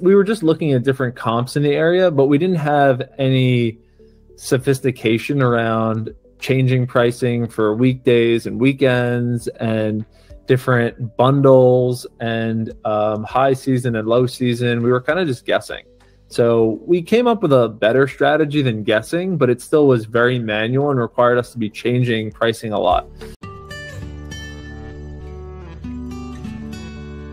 we were just looking at different comps in the area, but we didn't have any sophistication around changing pricing for weekdays and weekends and different bundles and high season and low season. We were kind of just guessing. So we came up with a better strategy than guessing, but it still was very manual and required us to be changing pricing a lot.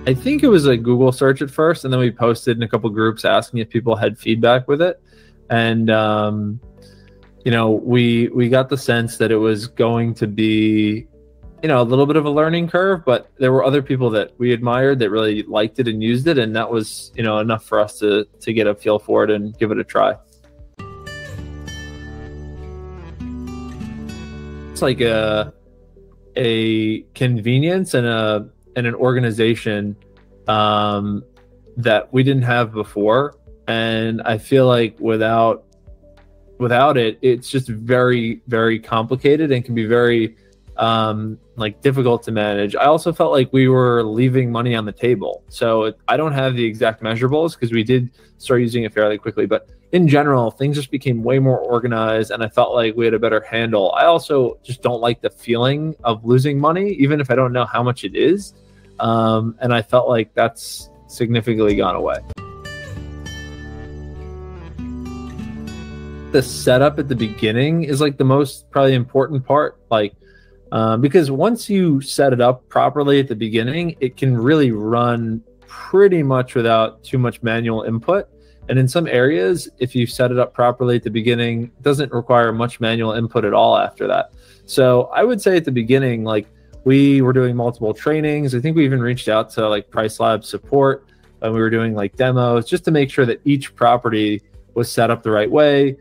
I think it was a Google search at first, and then we posted in a couple groups asking if people had feedback with it. And, you know, we got the sense that it was going to be, you know, a little bit of a learning curve, but there were other people that we admired that really liked it and used it. And that was, you know, enough for us to get a feel for it and give it a try. It's like a convenience and an organization that we didn't have before. And I feel like without it, it's just very, very complicated and can be very like difficult to manage. I also felt like we were leaving money on the table. So I don't have the exact measurables because we did start using it fairly quickly, but in general, things just became way more organized and I felt like we had a better handle. I also just don't like the feeling of losing money, even if I don't know how much it is. And I felt like that's significantly gone away. The setup at the beginning is like the most probably important part, like because once you set it up properly at the beginning, it can really run pretty much without too much manual input. And in some areas, if you set it up properly at the beginning, it doesn't require much manual input at all after that. So I would say at the beginning, like we were doing multiple trainings. I think we even reached out to like PriceLabs support and we were doing like demos just to make sure that each property was set up the right way.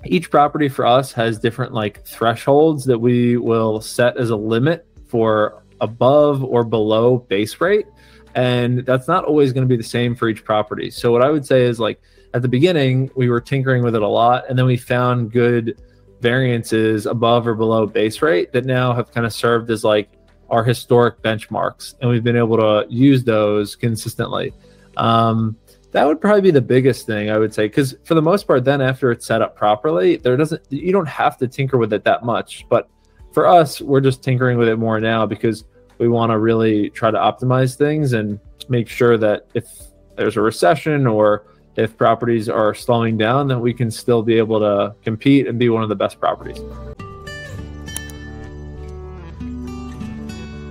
Each property for us has different like thresholds that we will set as a limit for above or below base rate. And that's not always going to be the same for each property. So what I would say is like at the beginning, we were tinkering with it a lot. And then we found good variances above or below base rate that now have kind of served as like our historic benchmarks. And we've been able to use those consistently. That would probably be the biggest thing I would say, because for the most part, then after it's set up properly, you don't have to tinker with it that much. But for us, we're just tinkering with it more now because we want to really try to optimize things and make sure that if there's a recession or if properties are slowing down, that we can still be able to compete and be one of the best properties.